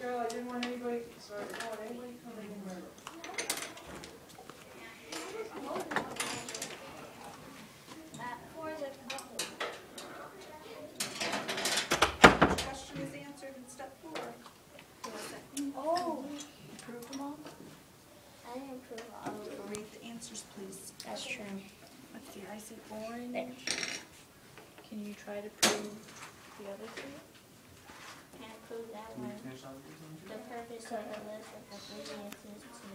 Carol, I didn't want anybody, sorry, I didn't want anybody coming in here. Question is answered in step 4. Oh, Approve them all? I didn't prove all of them. Read the answers, please. That's true. Let's see, I said orange. There. Can you try to prove the other three? Can't prove that one. The purpose of the list of ingredients is to...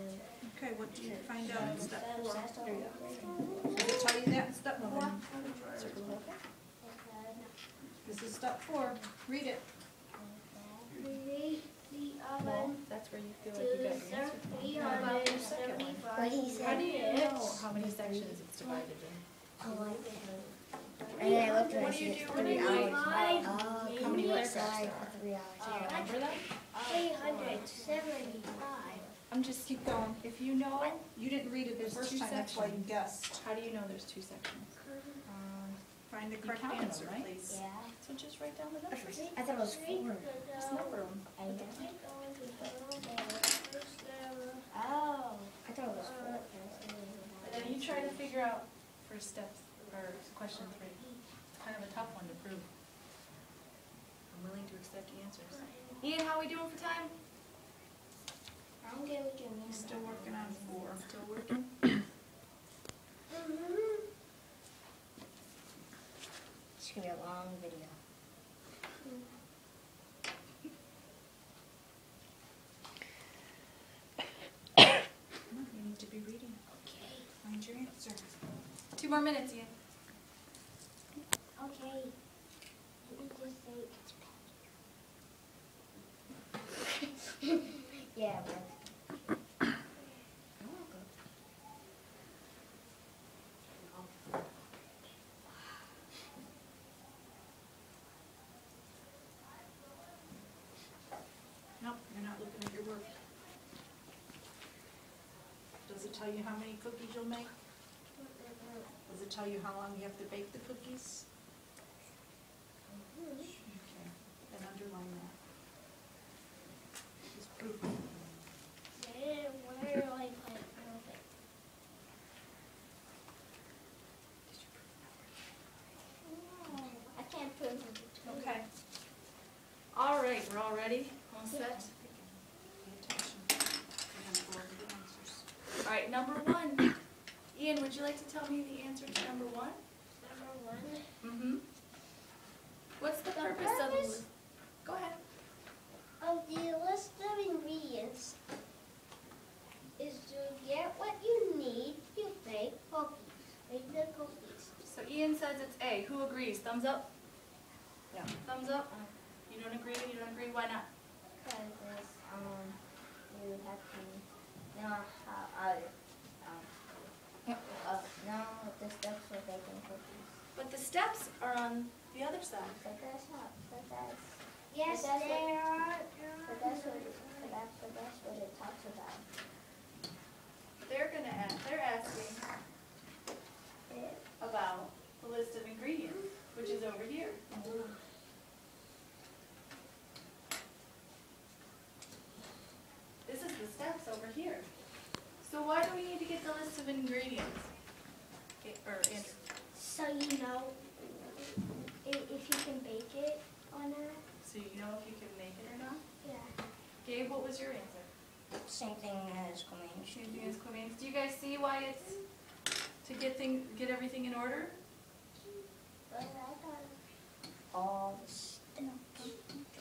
Okay, what do you find out in step 4? That's all. There you go. Does it tell you that in step 4? This is step 4. Read it. Well, that's where you feel like you got your answer from. How about your second one? What he said. How do you know how many sections it's divided in? And then I looked at What it do you and do it's when 3 you hours. read? Oh, How many letters outside are for 3 hours. Do you remember them? 375. I'm just keep going. If you know it, You didn't read it the There's first two time, that's why you sections. guessed. how do you know there's two sections? Find the correct counted them, answer, right? please. Yeah. So just write down the numbers. I thought it was 4. Just number them. I know. Oh. I thought it was 4. And then you try to figure out for steps, or question 3. It's kind of a tough one to prove. I'm willing to accept the answers. Ian, how are we doing for time? I'm gonna give you Still working on 4. Still working? It's going to be a long video. You need to be reading. Okay. Find your answer. 2 more minutes, Ian. Okay. Let me just say. Yeah, but... Nope, you're not looking at your work. Does it tell you how many cookies you'll make? Does it tell you how long you have to bake the cookies? Okay, then underline that. Just proof it. Where do I put it? No, I can't prove it. Okay. All right, we're all ready? All set? Pay attention. We're gonna go over the answers. All right, number 1. Ian, would you like to tell me the answer to number 1? Number 1. Mm-hmm. What's the purpose of the list? Go ahead. Of the list of ingredients is to get what you need to bake cookies. Bake the cookies. So Ian says it's A. Who agrees? Thumbs up? Yeah. Thumbs up? You don't agree? You don't agree? Why not? Because you have to know how know the steps for baking cookies. But the steps are on the other side. But that's not. But that's. Yes, But that's there are. But that's what it talks about. They're asking about the list of ingredients, which is over here. This is the steps over here. So why do we need to get the list of ingredients? Or Andrew? So you know if you can bake it or not. So you know if you can make it or not? Yeah. Gabe, what was your answer? Same thing as Clemens. Choosing as Clemens. Do you guys see why it's to get everything in order? But I thought All the steps.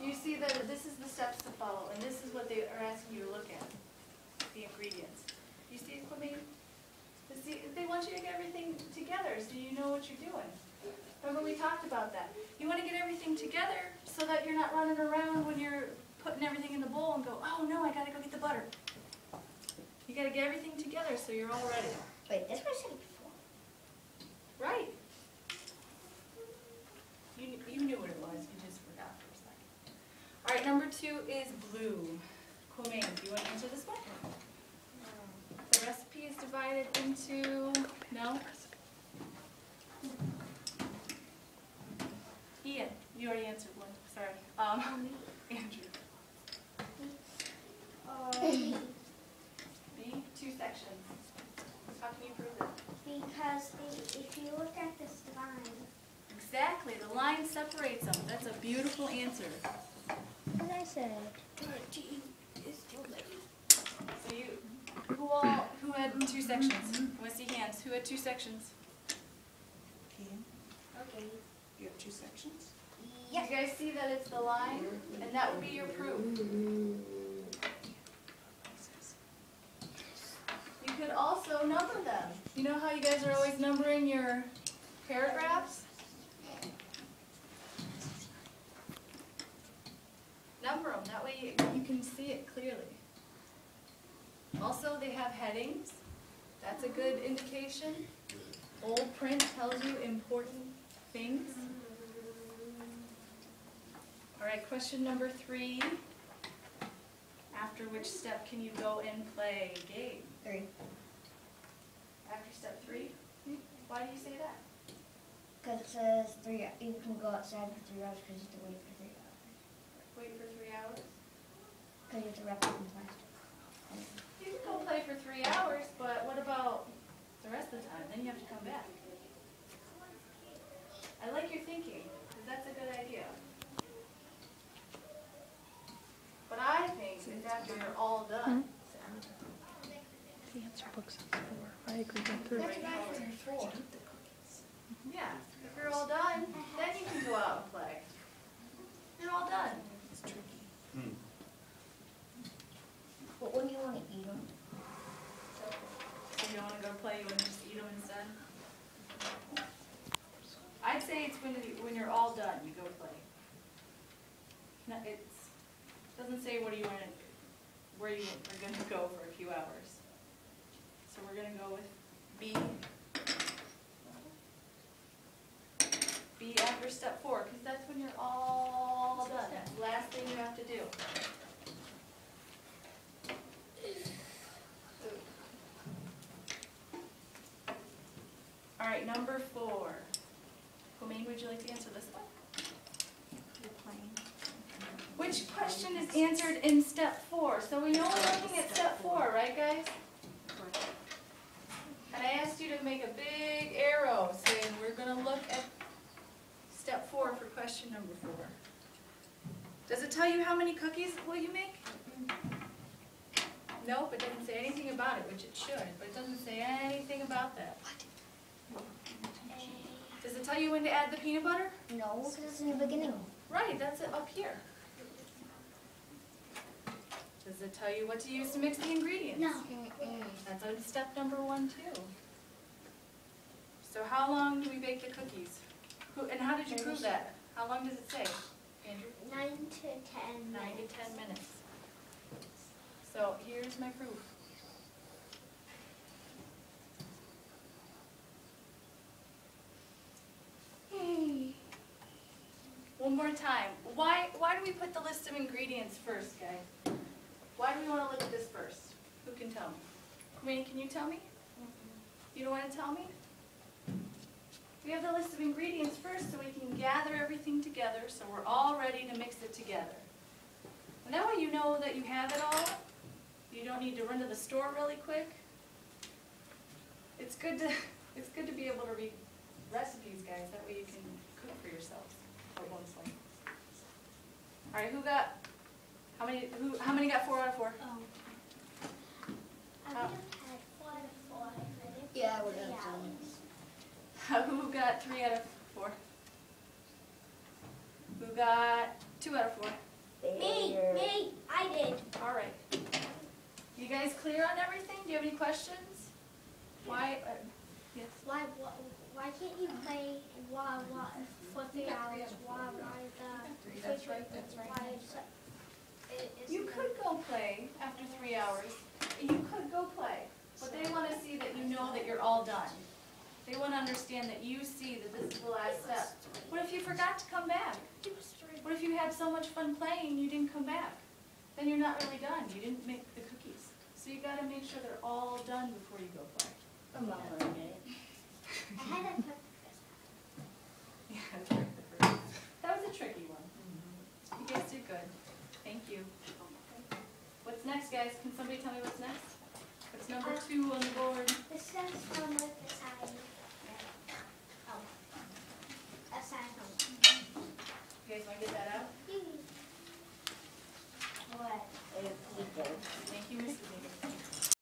You see that this is the steps to follow, and this is what they are asking you to look at, the ingredients. You see it, Clemens? They want you to get everything together so you know what you're doing. Remember we talked about that. You want to get everything together so that you're not running around when you're putting everything in the bowl and go, oh no, I got to go get the butter. You got to get everything together so you're all ready. Wait, that's what I said before. Right. You knew what it was, you just forgot for a second. All right, number 2 is blue. Clemens, do you want to answer this one? The recipe is divided into, no? Ian, you already answered one, sorry. Andrew. separates them. That's a beautiful answer. What I said. So you, who had 2 sections? I want to see hands. Who had 2 sections? Ian, Okay. you have 2 sections? You guys see that it's the line? And that would be your proof. You could also number them. You know how you guys are always numbering your paragraphs? Number them. That way you can see it clearly. Also, they have headings. That's a good indication. Bold print tells you important things. All right, question number 3. After which step can you go and play a game? 3. After step 3? Why do you say that? Because it says 3, you can go outside for 3 hours because you have to wait for 3 hours. Wait for 3 hours? Because you have to wrap up in plastic. You can go play for 3 hours, but what about the rest of the time? Then you have to come back. I like your thinking, because that's a good idea. But I think it's after you're all done. The answer book says 4. I agree with 3. Yeah, if you're all done, then you can go out and play. You're all done. It's tricky. But when you want to eat them? So you don't want to go play, you want to just eat them instead? I'd say it's when you're all done, you go play. No, it doesn't say what do you want to, where you are going to go for a few hours. So we're going to go with B. B after step 4, because that's when you're all done. That's the last thing you have to do. All right, number 4. Comaine, would you like to answer this one? You're playing. Which question is answered in step 4? So we know we're looking at step 4, right guys? And I asked you to make a big arrow saying we're going to look at step 4 for question number 4. Does it tell you how many cookies will you make? Nope, it doesn't say anything about it, which it should, but it doesn't say anything about that. Does it tell you when to add the peanut butter? No, because it's in the beginning. Right, that's it up here. Does it tell you what to use to mix the ingredients? No. That's on step number 1 too. So how long do we bake the cookies? And how did you prove that? How long does it say, Andrew? 9 to 10 9 to 10 minutes. So here's my proof. One more time. Why do we put the list of ingredients first, guys? Why do we want to look at this first? Who can tell me? Wayne, can you tell me? You don't want to tell me? We have the list of ingredients first so we can gather everything together so we're all ready to mix it together. And that way you know that you have it all. You don't need to run to the store really quick. It's good to be able to read recipes, guys. That way you can cook for yourselves at one point. All right, how many got 4 out of 4? I would have had 4 out of 4. Yeah, I would have done. Who got 3 out of 4? Who got 2 out of 4? Me, I did. All right. You guys clear on everything? Do you have any questions? Why? Yes. Why can't you play for 3 hours? That's right. You could go play after 3 hours. You could go play. But they want to see that you know that you're all done. They want to understand that you see that this is the last step. What if you forgot to come back? What if you had so much fun playing you didn't come back? Then you're not really done. You didn't make the cookies. So you got to make sure they're all done before you go play. I'm not learning it. I had a Yeah, that was a tricky one. You guys did good. Thank you. What's next, guys? Can somebody tell me what's next? What's number 2 on the board? This says number